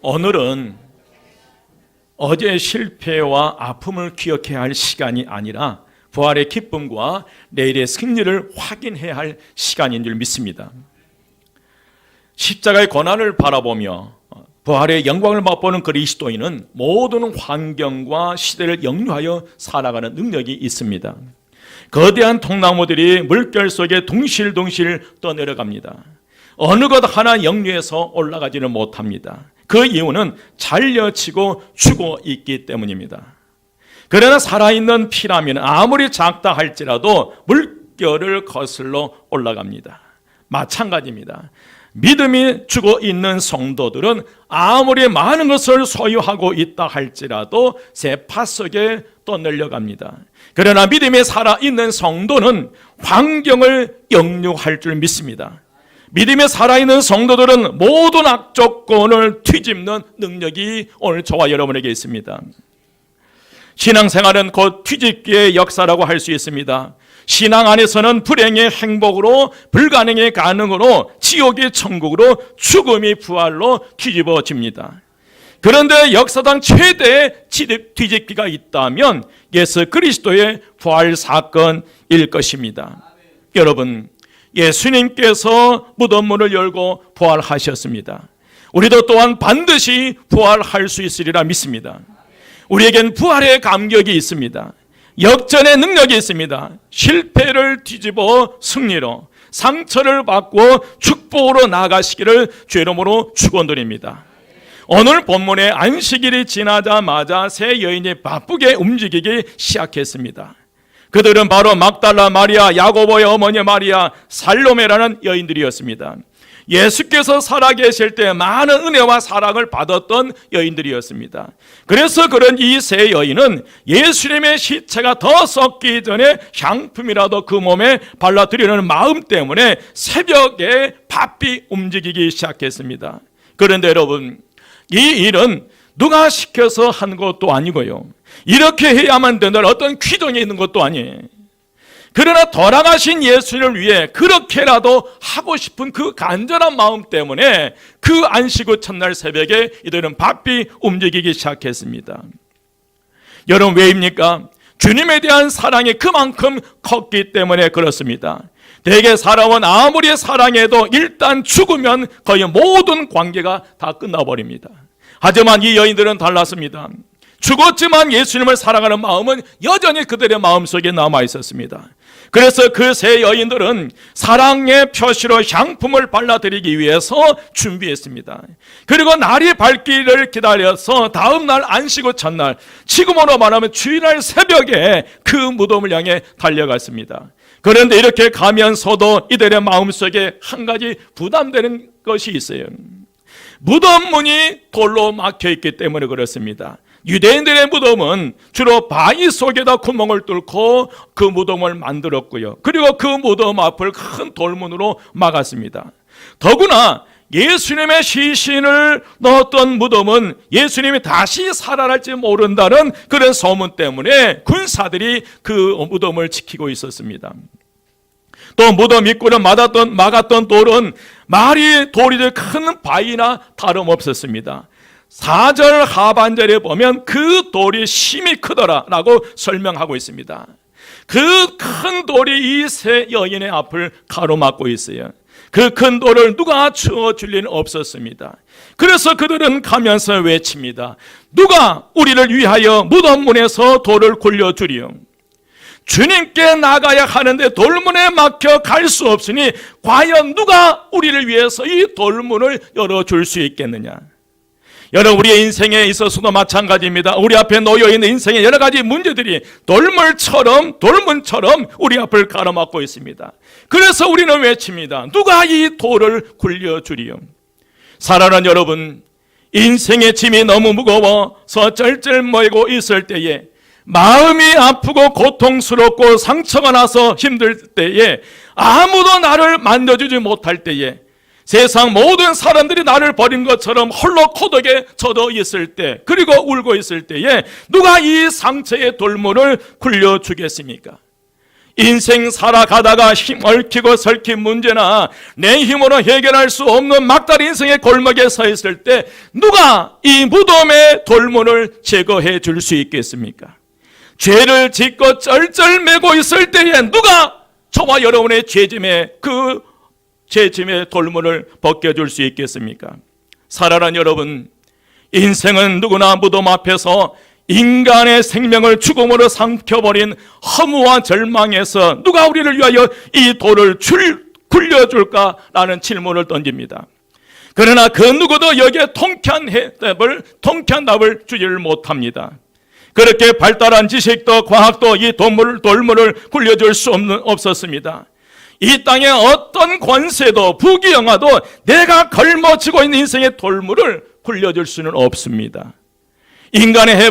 오늘은 어제의 실패와 아픔을 기억해야 할 시간이 아니라 부활의 기쁨과 내일의 승리를 확인해야 할 시간인 줄 믿습니다. 십자가의 고난을 바라보며 부활의 영광을 맛보는 그리스도인은 모든 환경과 시대를 역류하여 살아가는 능력이 있습니다. 거대한 통나무들이 물결 속에 둥실둥실 떠내려갑니다. 어느 것 하나 역류해서 올라가지는 못합니다. 그 이유는 잘려치고 죽어 있기 때문입니다. 그러나 살아있는 피라미는 아무리 작다 할지라도 물결을 거슬러 올라갑니다. 마찬가지입니다. 믿음이 죽어 있는 성도들은 아무리 많은 것을 소유하고 있다 할지라도 세파 속에 떠내려갑니다. 그러나 믿음이 살아있는 성도는 환경을 역류할 줄 믿습니다. 믿음에 살아있는 성도들은 모든 악조건을 뒤집는 능력이 오늘 저와 여러분에게 있습니다. 신앙생활은 곧 뒤집기의 역사라고 할 수 있습니다. 신앙 안에서는 불행의 행복으로, 불가능의 가능으로, 지옥의 천국으로, 죽음이 부활로 뒤집어집니다. 그런데 역사상 최대의 뒤집기가 있다면 예수 그리스도의 부활 사건일 것입니다. 여러분, 예수님께서 무덤 문을 열고 부활하셨습니다. 우리도 또한 반드시 부활할 수 있으리라 믿습니다. 우리에겐 부활의 감격이 있습니다. 역전의 능력이 있습니다. 실패를 뒤집어 승리로, 상처를 받고 축복으로 나아가시기를 주 이름으로 축원드립니다. 오늘 본문의 안식일이 지나자마자 세 여인이 바쁘게 움직이기 시작했습니다. 그들은 바로 막달라 마리아, 야고보의 어머니 마리아, 살로메라는 여인들이었습니다. 예수께서 살아계실 때 많은 은혜와 사랑을 받았던 여인들이었습니다. 그래서 그런 이 세 여인은 예수님의 시체가 더 썩기 전에 향품이라도 그 몸에 발라드리는 마음 때문에 새벽에 바삐 움직이기 시작했습니다. 그런데 여러분, 이 일은 누가 시켜서 한 것도 아니고요, 이렇게 해야만 된다는 어떤 규정이 있는 것도 아니에요. 그러나 돌아가신 예수님을 위해 그렇게라도 하고 싶은 그 간절한 마음 때문에 그 안식 후 첫날 새벽에 이들은 바삐 움직이기 시작했습니다. 여러분, 왜입니까? 주님에 대한 사랑이 그만큼 컸기 때문에 그렇습니다. 대개 사람은 아무리 사랑해도 일단 죽으면 거의 모든 관계가 다 끝나버립니다. 하지만 이 여인들은 달랐습니다. 죽었지만 예수님을 사랑하는 마음은 여전히 그들의 마음속에 남아 있었습니다. 그래서 그 세 여인들은 사랑의 표시로 향품을 발라드리기 위해서 준비했습니다. 그리고 날이 밝기를 기다려서 다음 날 안식 후 첫날, 지금으로 말하면 주일날 새벽에 그 무덤을 향해 달려갔습니다. 그런데 이렇게 가면서도 이들의 마음속에 한 가지 부담되는 것이 있어요. 무덤 문이 돌로 막혀있기 때문에 그렇습니다. 유대인들의 무덤은 주로 바위 속에다 구멍을 뚫고 그 무덤을 만들었고요, 그리고 그 무덤 앞을 큰 돌문으로 막았습니다. 더구나 예수님의 시신을 넣었던 무덤은 예수님이 다시 살아날지 모른다는 그런 소문 때문에 군사들이 그 무덤을 지키고 있었습니다. 또 무덤 입구를 막았던 돌은 말이 돌이들 큰 바위나 다름없었습니다. 4절 하반절에 보면 그 돌이 심히 크더라라고 설명하고 있습니다. 그 큰 돌이 이 세 여인의 앞을 가로막고 있어요. 그 큰 돌을 누가 치워줄 리는 없었습니다. 그래서 그들은 가면서 외칩니다. 누가 우리를 위하여 무덤 문에서 돌을 굴려주리요. 주님께 나가야 하는데 돌문에 막혀 갈 수 없으니 과연 누가 우리를 위해서 이 돌문을 열어줄 수 있겠느냐. 여러분, 우리의 인생에 있어서도 마찬가지입니다. 우리 앞에 놓여있는 인생의 여러 가지 문제들이 돌문처럼 우리 앞을 가로막고 있습니다. 그래서 우리는 외칩니다. 누가 이 돌을 굴려주리요. 사랑하는 여러분, 인생의 짐이 너무 무거워서 쩔쩔매고 있을 때에, 마음이 아프고 고통스럽고 상처가 나서 힘들 때에, 아무도 나를 만져주지 못할 때에, 세상 모든 사람들이 나를 버린 것처럼 홀로 코덕에 젖어 있을 때, 그리고 울고 있을 때에 누가 이 상처의 돌문을 굴려주겠습니까? 인생 살아가다가 힘 얽히고 설킨 문제나 내 힘으로 해결할 수 없는 막다른 인생의 골목에 서 있을 때 누가 이 무덤의 돌문을 제거해 줄 수 있겠습니까? 죄를 짓고 쩔쩔매고 있을 때에 누가 저와 여러분의 죄짐의 돌문을 벗겨줄 수 있겠습니까? 사랑하는 여러분, 인생은 누구나 무덤 앞에서 인간의 생명을 죽음으로 삼켜버린 허무와 절망에서 누가 우리를 위하여 이 돌을 굴려줄까라는 질문을 던집니다. 그러나 그 누구도 여기에 통쾌한 답을 주지를 못합니다. 그렇게 발달한 지식도 과학도 이 돌문을 굴려줄 수 없었습니다. 이 땅의 어떤 권세도 부귀영화도 내가 걸머지고 있는 인생의 돌문을 굴려줄 수는 없습니다. 인간의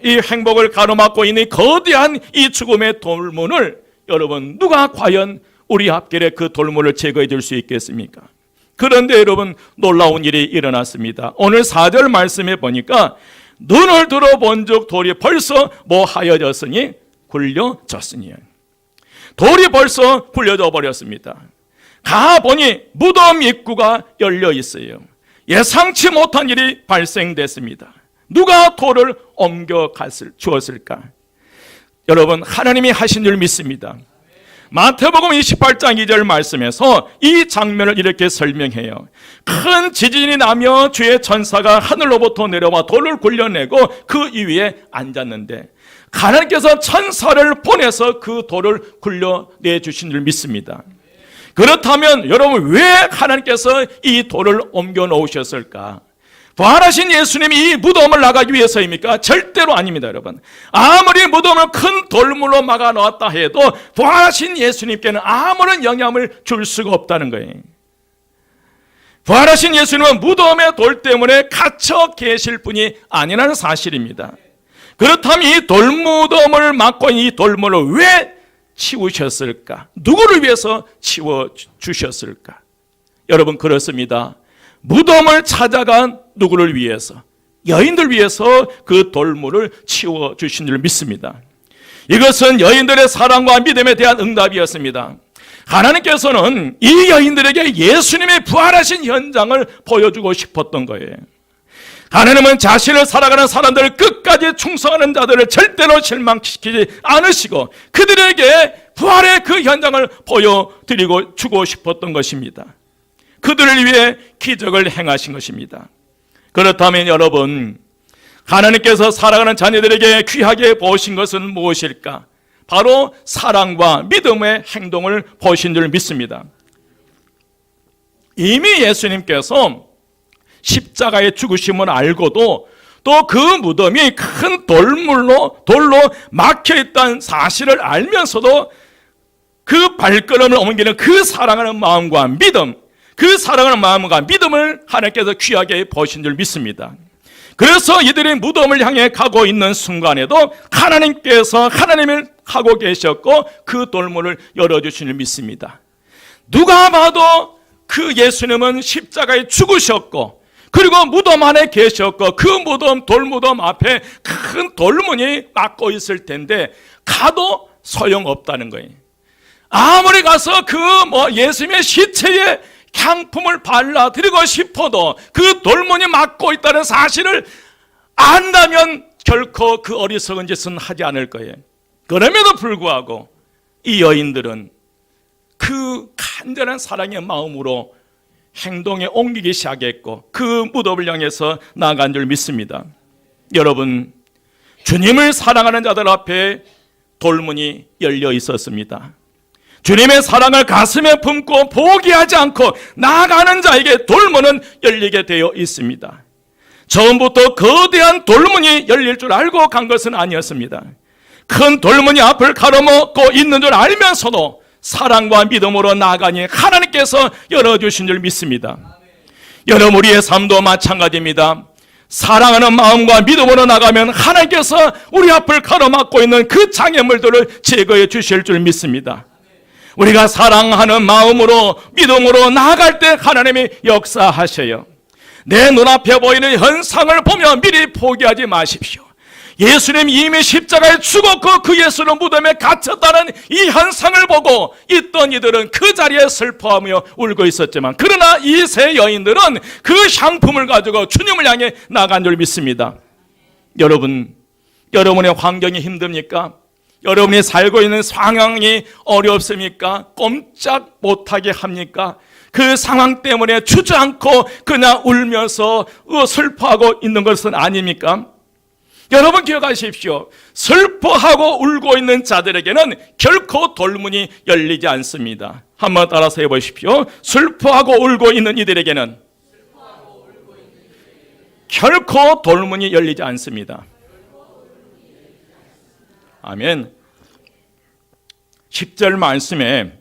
이 행복을 가로막고 있는 거대한 이 죽음의 돌문을 여러분 누가 과연 우리 앞길에 그 돌문을 제거해 줄 수 있겠습니까? 그런데 여러분 놀라운 일이 일어났습니다. 오늘 4절 말씀에 보니까 눈을 들어본 즉 돌이 벌써 뭐 하여졌으니 굴려졌으니, 돌이 벌써 굴려져 버렸습니다. 가보니 무덤 입구가 열려 있어요. 예상치 못한 일이 발생됐습니다. 누가 돌을 옮겨 주었을까? 여러분, 하나님이 하신 줄 믿습니다. 마태복음 28장 2절 말씀에서 이 장면을 이렇게 설명해요. 큰 지진이 나며 주의 천사가 하늘로부터 내려와 돌을 굴려내고 그 위에 앉았는데 하나님께서 천사를 보내서 그 돌을 굴려내 주신 줄 믿습니다. 그렇다면 여러분, 왜 하나님께서 이 돌을 옮겨 놓으셨을까? 부활하신 예수님이 이 무덤을 나가기 위해서입니까? 절대로 아닙니다, 여러분. 아무리 무덤을 큰 돌문으로 막아 놓았다 해도 부활하신 예수님께는 아무런 영향을 줄 수가 없다는 거예요. 부활하신 예수님은 무덤의 돌 때문에 갇혀 계실 분이 아니라는 사실입니다. 그렇다면 이 돌무덤을 막고 이 돌문을 왜 치우셨을까? 누구를 위해서 치워주셨을까? 여러분, 그렇습니다. 무덤을 찾아간 누구를 위해서, 여인들 위해서 그 돌문을 치워주신 줄 믿습니다. 이것은 여인들의 사랑과 믿음에 대한 응답이었습니다. 하나님께서는 이 여인들에게 예수님의 부활하신 현장을 보여주고 싶었던 거예요. 하나님은 자신을 살아가는 사람들을 끝까지 충성하는 자들을 절대로 실망시키지 않으시고 그들에게 부활의 그 현장을 보여드리고 주고 싶었던 것입니다. 그들을 위해 기적을 행하신 것입니다. 그렇다면 여러분, 하나님께서 살아가는 자녀들에게 귀하게 보신 것은 무엇일까? 바로 사랑과 믿음의 행동을 보신 줄 믿습니다. 이미 예수님께서 십자가의 죽으심을 알고도 또 그 무덤이 큰 돌로 막혀있다는 사실을 알면서도 그 발걸음을 옮기는 그 사랑하는 마음과 믿음, 그 사랑하는 마음과 믿음을 하나님께서 귀하게 보신 줄 믿습니다. 그래서 이들이 무덤을 향해 가고 있는 순간에도 하나님께서 하나님을 하고 계셨고 그 돌문을 열어주신 줄 믿습니다. 누가 봐도 그 예수님은 십자가에 죽으셨고 그리고 무덤 안에 계셨고 그 무덤, 돌무덤 앞에 큰 돌문이 막고 있을 텐데 가도 소용없다는 거예요. 아무리 가서 예수님의 시체에 향품을 발라드리고 싶어도 그 돌문이 막고 있다는 사실을 안다면 결코 그 어리석은 짓은 하지 않을 거예요. 그럼에도 불구하고 이 여인들은 그 간절한 사랑의 마음으로 행동에 옮기기 시작했고 그 무덤을 향해서 나아간 줄 믿습니다. 여러분, 주님을 사랑하는 자들 앞에 돌문이 열려 있었습니다. 주님의 사랑을 가슴에 품고 포기하지 않고 나아가는 자에게 돌문은 열리게 되어 있습니다. 처음부터 거대한 돌문이 열릴 줄 알고 간 것은 아니었습니다. 큰 돌문이 앞을 가로막고 있는 줄 알면서도 사랑과 믿음으로 나아가니 하나님께서 열어주신 줄 믿습니다. 여러분, 우리의 삶도 마찬가지입니다. 사랑하는 마음과 믿음으로 나가면 하나님께서 우리 앞을 가로막고 있는 그 장애물들을 제거해 주실 줄 믿습니다. 우리가 사랑하는 마음으로 믿음으로 나아갈 때 하나님이 역사하셔요. 내 눈앞에 보이는 현상을 보며 미리 포기하지 마십시오. 예수님 이미 십자가에 죽었고 그 예수는 무덤에 갇혔다는 이 현상을 보고 있던 이들은 그 자리에 슬퍼하며 울고 있었지만, 그러나 이 세 여인들은 그 향품을 가지고 주님을 향해 나간 줄 믿습니다. 여러분, 여러분의 환경이 힘듭니까? 여러분이 살고 있는 상황이 어렵습니까? 꼼짝 못하게 합니까? 그 상황 때문에 주저앉고 그냥 울면서 슬퍼하고 있는 것은 아닙니까? 여러분 기억하십시오. 슬퍼하고 울고 있는 자들에게는 결코 돌문이 열리지 않습니다. 한번 따라서 해보십시오. 슬퍼하고 울고 있는 이들에게는 결코 돌문이 열리지 않습니다. 아멘. 10절 말씀에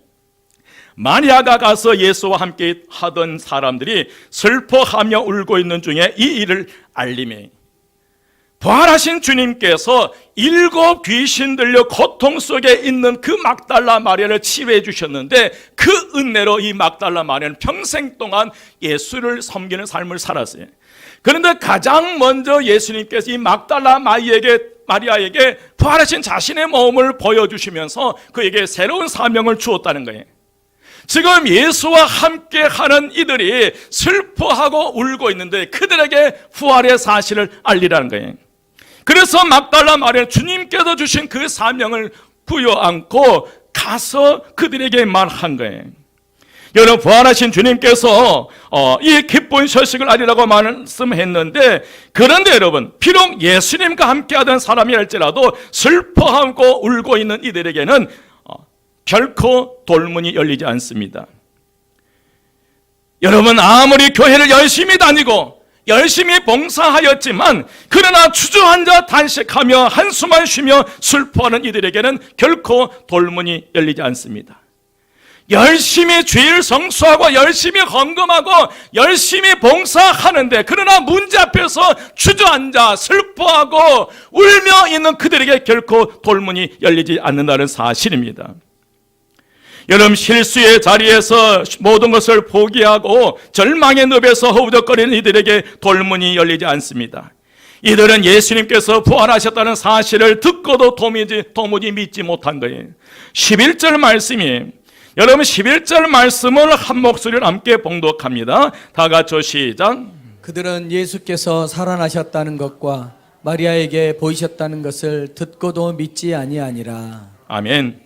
마리아가 가서 예수와 함께 하던 사람들이 슬퍼하며 울고 있는 중에 이 일을 알림해 부활하신 주님께서 7 귀신 들려 고통 속에 있는 그 막달라 마리아를 치유해 주셨는데, 그 은혜로 이 막달라 마리아는 평생 동안 예수를 섬기는 삶을 살았어요. 그런데 가장 먼저 예수님께서 이 막달라 마리아에게 부활하신 자신의 몸을 보여주시면서 그에게 새로운 사명을 주었다는 거예요. 지금 예수와 함께 하는 이들이 슬퍼하고 울고 있는데 그들에게 부활의 사실을 알리라는 거예요. 그래서 막달라 마리아는 주님께서 주신 그 사명을 부여안고 가서 그들에게 말한 거예요. 여러분, 부활하신 주님께서 이 기쁜 소식을 알리라고 말씀했는데, 그런데 여러분, 비록 예수님과 함께하던 사람이 할지라도 슬퍼하고 울고 있는 이들에게는 결코 돌문이 열리지 않습니다. 여러분, 아무리 교회를 열심히 다니고 열심히 봉사하였지만 그러나 주저앉아 단식하며 한숨만 쉬며 슬퍼하는 이들에게는 결코 돌문이 열리지 않습니다. 열심히 주일 성수하고 열심히 헌금하고 열심히 봉사하는데 그러나 문제 앞에서 주저앉아 슬퍼하고 울며 있는 그들에게 결코 돌문이 열리지 않는다는 사실입니다. 여러분, 실수의 자리에서 모든 것을 포기하고 절망의 늪에서 허우적거리는 이들에게 돌문이 열리지 않습니다. 이들은 예수님께서 부활하셨다는 사실을 듣고도 도무지 믿지 못한 거예요. 11절 말씀이, 여러분 11절 말씀을 한 목소리로 함께 봉독합니다. 다 같이 시작. 그들은 예수께서 살아나셨다는 것과 마리아에게 보이셨다는 것을 듣고도 믿지 아니하니라. 아멘.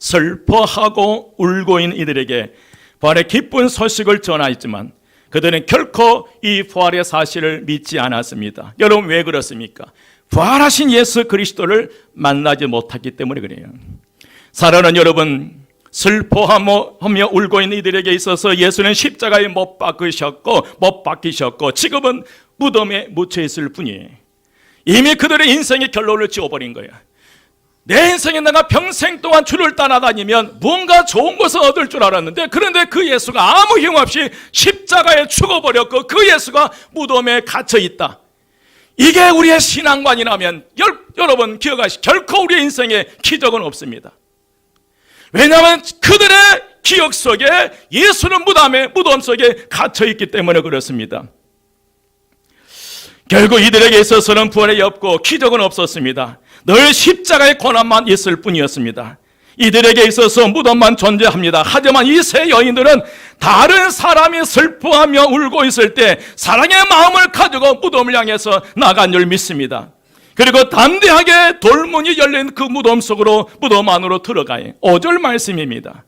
슬퍼하고 울고 있는 이들에게 부활의 기쁜 소식을 전하였지만 그들은 결코 이 부활의 사실을 믿지 않았습니다. 여러분, 왜 그렇습니까? 부활하신 예수 그리스도를 만나지 못했기 때문에 그래요. 사랑하는 여러분, 슬퍼하며 울고 있는 이들에게 있어서 예수는 십자가에 못 박히셨고 지금은 무덤에 묻혀 있을 뿐이에요. 이미 그들의 인생의 결론을 지어버린 거예요. 내 인생에 내가 평생 동안 주를 따라다니면 뭔가 좋은 것을 얻을 줄 알았는데, 그런데 그 예수가 아무 힘없이 십자가에 죽어버렸고 그 예수가 무덤에 갇혀있다. 이게 우리의 신앙관이라면 여러분 기억하시고 결코 우리의 인생에 기적은 없습니다. 왜냐하면 그들의 기억 속에 예수는 무덤 속에 갇혀있기 때문에 그렇습니다. 결국 이들에게 있어서는 부활이 없고 기적은 없었습니다. 늘 십자가의 고난만 있을 뿐이었습니다. 이들에게 있어서 무덤만 존재합니다. 하지만 이 세 여인들은 다른 사람이 슬퍼하며 울고 있을 때 사랑의 마음을 가지고 무덤을 향해서 나간 줄 믿습니다. 그리고 담대하게 돌문이 열린 그 무덤 안으로 들어가요. 5절 말씀입니다.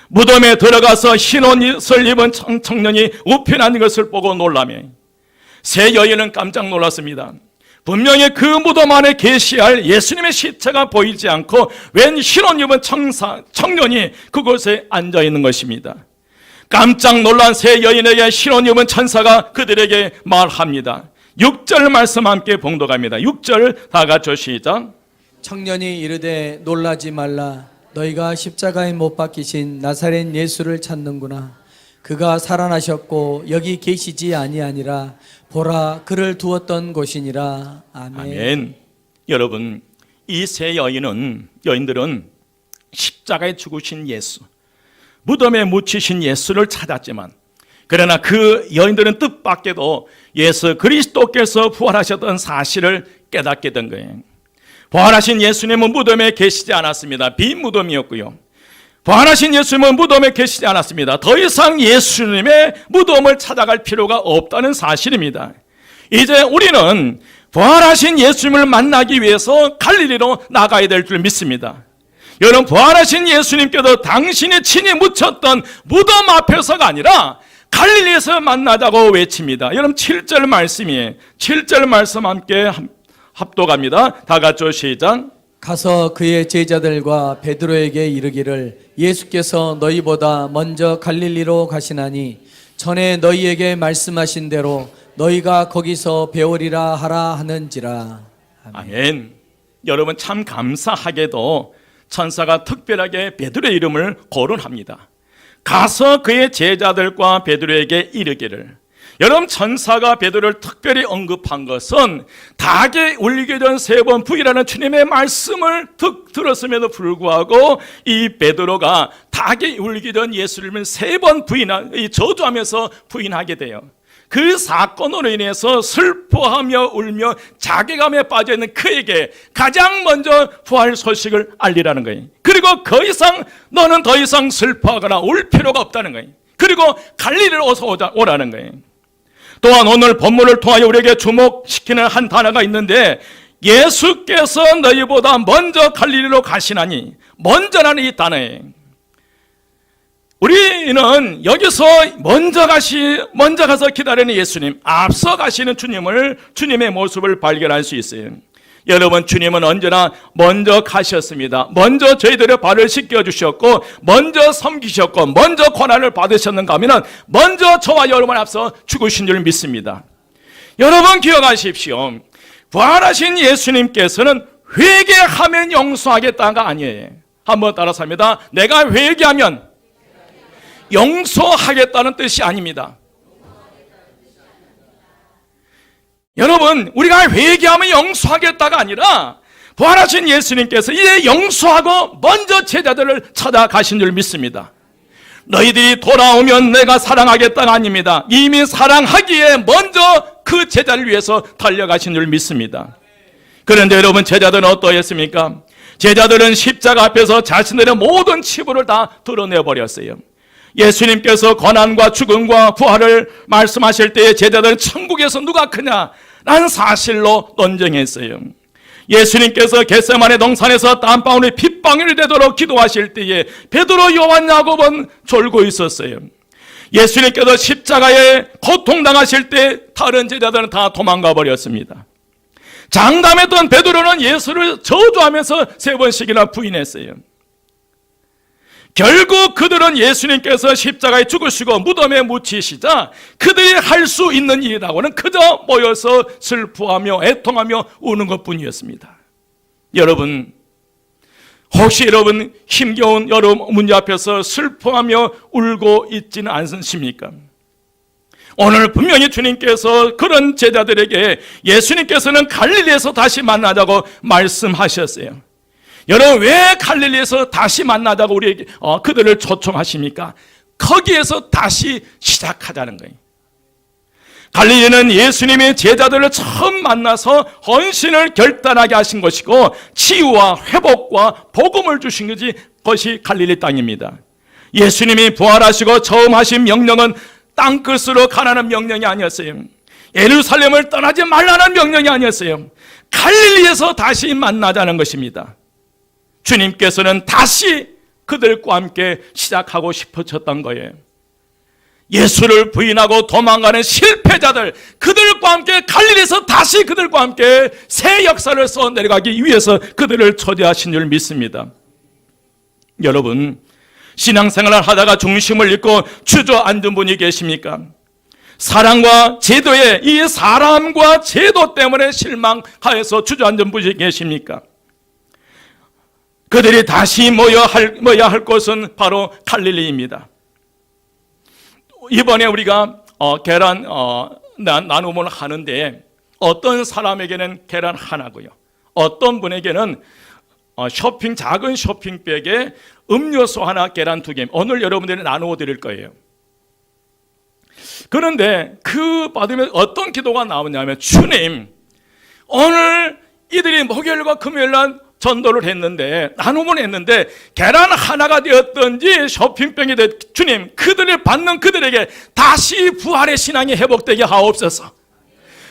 무덤에 들어가서 흰 옷을 입은 청년이 우편한 것을 보고 놀라며 세 여인은 깜짝 놀랐습니다. 분명히 그 무덤 안에 계시할 예수님의 시체가 보이지 않고 웬 흰 옷 입은 청년이 그곳에 앉아 있는 것입니다. 깜짝 놀란 세 여인에게 흰 옷 입은 천사가 그들에게 말합니다. 6절 말씀 함께 봉독합니다. 6절 다 같이 시작. 청년이 이르되 놀라지 말라. 너희가 십자가에 못 박히신 나사렛 예수를 찾는구나. 그가 살아나셨고 여기 계시지 아니하니라. 보라, 그를 두었던 곳이니라. 아멘. 아멘. 여러분, 이 세 여인들은 십자가에 죽으신 예수, 무덤에 묻히신 예수를 찾았지만 그러나 그 여인들은 뜻밖에도 예수 그리스도께서 부활하셨던 사실을 깨닫게 된 거예요. 부활하신 예수님은 무덤에 계시지 않았습니다. 빈 무덤이었고요. 부활하신 예수님은 무덤에 계시지 않았습니다. 더 이상 예수님의 무덤을 찾아갈 필요가 없다는 사실입니다. 이제 우리는 부활하신 예수님을 만나기 위해서 갈릴리로 나가야 될 줄 믿습니다. 여러분, 부활하신 예수님께서 당신이 친히 묻혔던 무덤 앞에서가 아니라 갈릴리에서 만나자고 외칩니다. 여러분, 7절 말씀이에요. 7절 말씀 함께 합독합니다. 다 같이 시작. 가서 그의 제자들과 베드로에게 이르기를 예수께서 너희보다 먼저 갈릴리로 가시나니 전에 너희에게 말씀하신 대로 너희가 거기서 배우리라 하라 하는지라. 아멘. 여러분, 참 감사하게도 천사가 특별하게 베드로의 이름을 거론합니다. 가서 그의 제자들과 베드로에게 이르기를. 여러분, 천사가 베드로를 특별히 언급한 것은 닭에 울리기 전 3번 부인하는 주님의 말씀을 들었음에도 불구하고 이 베드로가 닭에 울리기 전 예수님을 3번 저주하면서 부인하게 돼요. 그 사건으로 인해서 슬퍼하며 울며 자괴감에 빠져있는 그에게 가장 먼저 부활 소식을 알리라는 거예요. 그리고 너는 더 이상 슬퍼하거나 울 필요가 없다는 거예요. 그리고 갈릴리로 어서 오라는 거예요. 또한 오늘 본문을 통하여 우리에게 주목시키는 한 단어가 있는데, 예수께서 너희보다 먼저 갈릴리로 가시나니, 먼저라는 이 단어예요. 우리는 여기서 먼저 가서 기다리는 예수님, 앞서 가시는 주님의 모습을 발견할 수 있어요. 여러분, 주님은 언제나 먼저 가셨습니다. 먼저 저희들의 발을 씻겨주셨고, 먼저 섬기셨고, 먼저 고난을 받으셨는가 하면 먼저 저와 여러분 앞서 죽으신 줄 믿습니다. 여러분, 기억하십시오. 부활하신 예수님께서는 회개하면 용서하겠다가 아니에요. 한번 따라서 합니다. 내가 회개하면 용서하겠다는 뜻이 아닙니다. 여러분, 우리가 회개하면 용서하겠다가 아니라 부활하신 예수님께서 이제 용서하고 먼저 제자들을 찾아가신 줄 믿습니다. 너희들이 돌아오면 내가 사랑하겠다가 아닙니다. 이미 사랑하기에 먼저 그 제자를 위해서 달려가신 줄 믿습니다. 그런데 여러분, 제자들은 어떠했습니까? 제자들은 십자가 앞에서 자신들의 모든 치부를 다 드러내버렸어요. 예수님께서 고난과 죽음과 부활을 말씀하실 때에 제자들은 천국에서 누가 크냐 라는 사실로 논쟁했어요. 예수님께서 겟세마네 동산에서 땀방울이 핏방울이 되도록 기도하실 때에 베드로, 요한, 야곱은 졸고 있었어요. 예수님께서 십자가에 고통당하실 때 다른 제자들은 다 도망가 버렸습니다. 장담했던 베드로는 예수를 저주하면서 3번씩이나 부인했어요. 결국 그들은 예수님께서 십자가에 죽으시고 무덤에 묻히시자 그들이 할 수 있는 일이라고는 그저 모여서 슬퍼하며 애통하며 우는 것뿐이었습니다. 여러분, 혹시 여러분 힘겨운 여름 문제 앞에서 슬퍼하며 울고 있지는 않으십니까? 오늘 분명히 주님께서 그런 제자들에게 예수님께서는 갈릴리에서 다시 만나자고 말씀하셨어요. 여러분, 왜 갈릴리에서 다시 만나자고 우리에게 그들을 초청하십니까? 거기에서 다시 시작하자는 거예요. 갈릴리는 예수님의 제자들을 처음 만나서 헌신을 결단하게 하신 것이고 치유와 회복과 복음을 주신 것이 갈릴리 땅입니다. 예수님이 부활하시고 처음 하신 명령은 땅끝으로 가라는 명령이 아니었어요. 예루살렘을 떠나지 말라는 명령이 아니었어요. 갈릴리에서 다시 만나자는 것입니다. 주님께서는 다시 그들과 함께 시작하고 싶으셨던 거예요. 예수를 부인하고 도망가는 실패자들, 그들과 함께 갈릴리에서 다시 그들과 함께 새 역사를 써 내려가기 위해서 그들을 초대하신 줄 믿습니다. 여러분, 신앙생활을 하다가 중심을 잃고 주저앉은 분이 계십니까? 사랑과 제도에, 이 사람과 제도 때문에 실망하여서 주저앉은 분이 계십니까? 그들이 다시 모여야 할 곳은 바로 갈릴리입니다. 이번에 우리가 계란 나눔을 하는데 어떤 사람에게는 계란 하나고요, 어떤 분에게는 작은 쇼핑백에 음료수 하나, 계란 2개, 오늘 여러분들이 나누어 드릴 거예요. 그런데 그 받으면 어떤 기도가 나오냐면, 주님, 오늘 이들이 목요일과 금요일날 전도를 했는데, 나눔을 했는데 계란 하나가 되었든지 쇼핑백이 되었, 주님, 그들이 받는 그들에게 다시 부활의 신앙이 회복되게 하옵소서.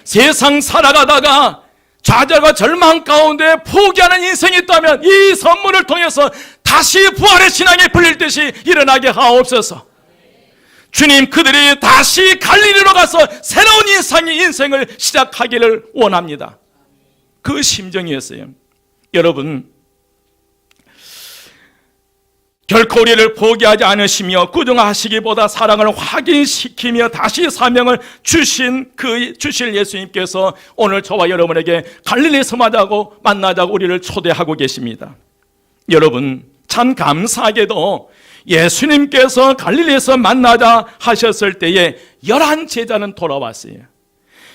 세상 살아가다가 좌절과 절망 가운데 포기하는 인생이 있다면 이 선물을 통해서 다시 부활의 신앙이 불릴듯이 일어나게 하옵소서. 주님, 그들이 다시 갈릴리로 가서 새로운 인생을 시작하기를 원합니다. 그 심정이었어요. 여러분, 결코 우리를 포기하지 않으시며 꾸중하시기보다 사랑을 확인시키며 다시 사명을 주실 예수님께서 오늘 저와 여러분에게 갈릴리에서 만나자고 우리를 초대하고 계십니다. 여러분, 참 감사하게도 예수님께서 갈릴리에서 만나자 하셨을 때에 11 제자는 돌아왔어요.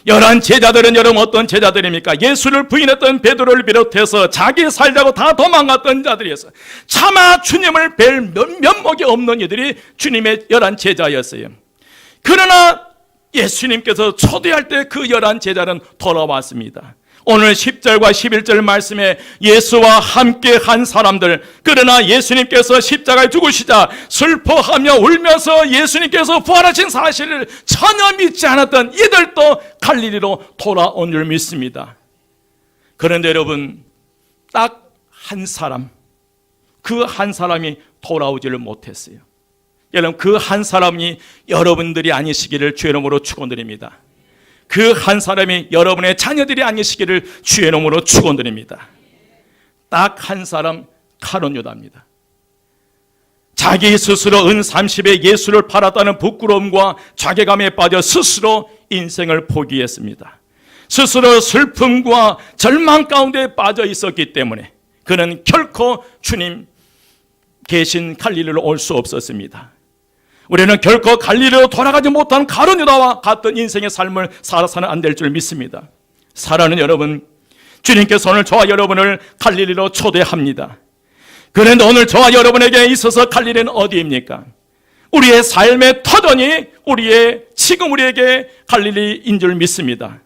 11 제자들은 여러분 어떤 제자들입니까? 예수를 부인했던 베드로를 비롯해서 자기 살자고 다 도망갔던 자들이었어요. 차마 주님을 뵐 면목이 없는 이들이 주님의 11 제자였어요. 그러나 예수님께서 초대할 때 그 11 제자는 돌아왔습니다. 오늘 10절과 11절 말씀에 예수와 함께 한 사람들, 그러나 예수님께서 십자가에 죽으시자 슬퍼하며 울면서 예수님께서 부활하신 사실을 전혀 믿지 않았던 이들도 갈릴리로 돌아온 줄 믿습니다. 그런데 여러분, 딱 한 사람, 그 한 사람이 돌아오지를 못했어요. 여러분, 그 한 사람이 여러분들이 아니시기를 주의 이름으로 축원드립니다. 그 한 사람이 여러분의 자녀들이 아니시기를 주의 이름으로 축원드립니다. 딱 한 사람, 가룟 유다입니다. 자기 스스로 은 30에 예수를 팔았다는 부끄러움과 자괴감에 빠져 스스로 인생을 포기했습니다. 스스로 슬픔과 절망 가운데 빠져 있었기 때문에 그는 결코 주님 계신 갈릴리로 올 수 없었습니다. 우리는 결코 갈릴리로 돌아가지 못한 가룟 유다와 같은 인생의 삶을 살아서는 안 될 줄 믿습니다. 사랑하는 여러분, 주님께서 오늘 저와 여러분을 갈릴리로 초대합니다. 그런데 오늘 저와 여러분에게 있어서 갈릴리는 어디입니까? 우리의 삶의 터전이 지금 우리에게 갈릴리인 줄 믿습니다.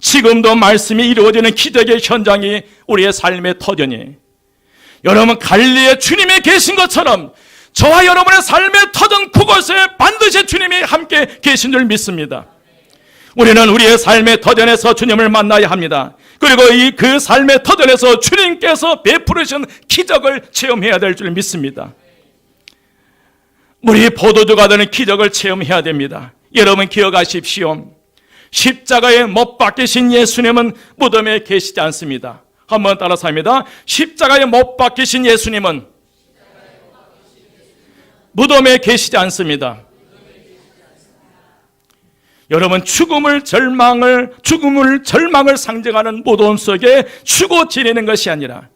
지금도 말씀이 이루어지는 기적의 현장이 우리의 삶의 터전이에요. 여러분, 갈릴리에 주님이 계신 것처럼 저와 여러분의 삶의 터전 그곳에 반드시 주님이 함께 계신 줄 믿습니다. 우리는 우리의 삶의 터전에서 주님을 만나야 합니다. 그리고 그 삶의 터전에서 주님께서 베푸르신 기적을 체험해야 될 줄 믿습니다. 우리 포도주가 되는 기적을 체험해야 됩니다. 여러분 기억하십시오. 십자가에 못 박히신 예수님은 무덤에 계시지 않습니다. 한번 따라서 합니다. 십자가에 못 박히신 예수님은 무덤에 계시지 않습니다. 여러분, 죽음을 절망을 상징하는 무덤 속에 죽어 지내는 것이 아니라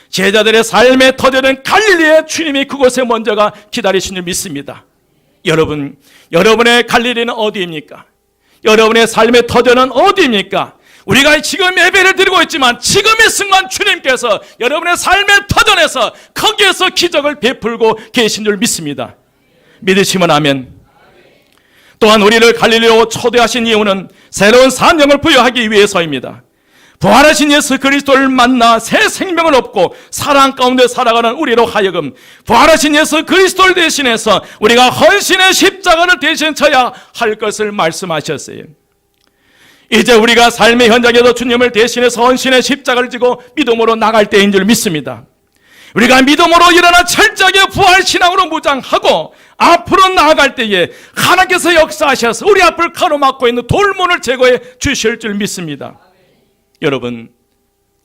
제자들의 삶의 터전은 갈릴리에 주님이 그곳에 먼저가 기다리신 줄 믿습니다. 여러분, 여러분의 갈릴리는 어디입니까? 여러분의 삶의 터전은 어디입니까? 우리가 지금 예배를 드리고 있지만 지금의 순간 주님께서 여러분의 삶의 터전에서 거기에서 기적을 베풀고 계신 줄 믿습니다. 믿으시면 아멘. 또한 우리를 갈릴리로 초대하신 이유는 새로운 사명을 부여하기 위해서입니다. 부활하신 예수 그리스도를 만나 새 생명을 얻고 사랑 가운데 살아가는 우리로 하여금 부활하신 예수 그리스도를 대신해서 우리가 헌신의 십자가를 대신 져야 할 것을 말씀하셨어요. 이제 우리가 삶의 현장에서 주님을 대신해서 헌신의 십자가를 지고 믿음으로 나갈 때인 줄 믿습니다. 우리가 믿음으로 일어나 철저하게 부활신앙으로 무장하고 앞으로 나아갈 때에 하나님께서 역사하셔서 우리 앞을 가로막고 있는 돌문을 제거해 주실 줄 믿습니다. 여러분,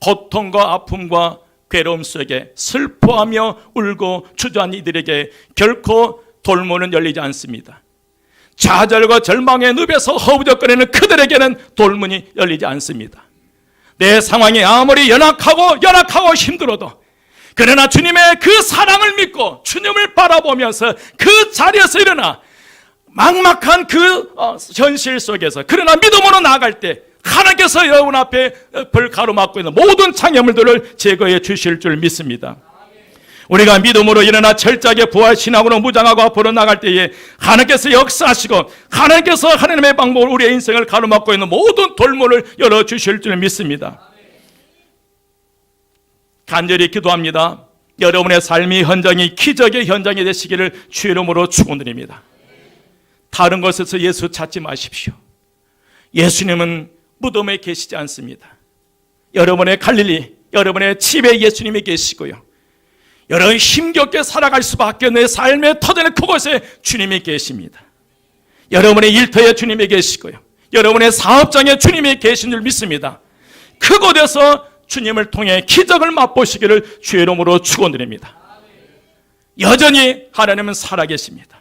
고통과 아픔과 괴로움 속에 슬퍼하며 울고 주저한 이들에게 결코 돌문은 열리지 않습니다. 좌절과 절망의 늪에서 허우적거리는 그들에게는 돌문이 열리지 않습니다. 내 상황이 아무리 연약하고 힘들어도 그러나 주님의 그 사랑을 믿고 주님을 바라보면서 그 자리에서 일어나 막막한 그 현실 속에서 그러나 믿음으로 나아갈 때 하나님께서 여러분 앞에 불 가로막고 있는 모든 장애물들을 제거해 주실 줄 믿습니다. 우리가 믿음으로 일어나 철저하게 부활 신앙으로 무장하고 앞으로 나갈 때에 하나님께서 역사하시고 하나님께서 하나님의 방법으로 우리의 인생을 가로막고 있는 모든 돌문을 열어주실 줄 믿습니다. 간절히 기도합니다. 여러분의 삶의 현장이 기적의 현장이 되시기를 주의 이름으로 축원드립니다. 다른 곳에서 예수 찾지 마십시오. 예수님은 무덤에 계시지 않습니다. 여러분의 갈릴리, 여러분의 집에 예수님이 계시고요. 여러분 힘겹게 살아갈 수밖에 없는 삶의 터전의 그곳에 주님이 계십니다. 여러분의 일터에 주님이 계시고요. 여러분의 사업장에 주님이 계신 줄 믿습니다. 그곳에서 주님을 통해 기적을 맛보시기를 주의 이름으로 축원드립니다. 여전히 하나님은 살아계십니다.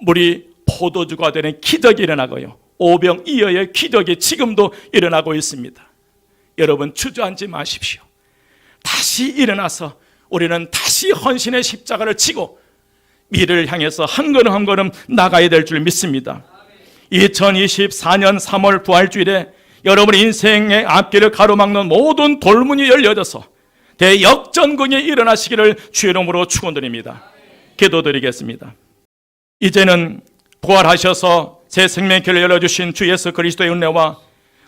물이 포도주가 되는 기적이 일어나고요. 오병이어의 기적이 지금도 일어나고 있습니다. 여러분 주저앉지 마십시오. 다시 일어나서 우리는 다시 헌신의 십자가를 지고 미래를 향해서 한 걸음 한 걸음 나가야 될 줄 믿습니다. 2024년 3월 부활주일에 여러분의 인생의 앞길을 가로막는 모든 돌문이 열려져서 대역전군이 일어나시기를 주의 이름으로 축원드립니다. 기도드리겠습니다. 이제는 부활하셔서 새 생명의 길을 열어주신 주 예수 그리스도의 은혜와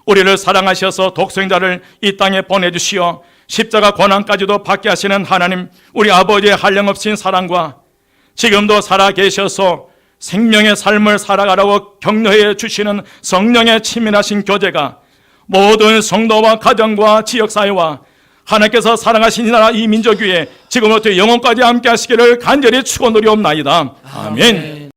우리를 사랑하셔서 독생자를 이 땅에 보내주시어 십자가 고난까지도 받게 하시는 하나님, 우리 아버지의 한량없인 사랑과 지금도 살아계셔서 생명의 삶을 살아가라고 격려해 주시는 성령의 치밀하신 교제가 모든 성도와 가정과 지역사회와 하나님께서 사랑하신 이 나라 이 민족 위에 지금부터 영원까지 함께 하시기를 간절히 축원드리옵나이다. 아멘.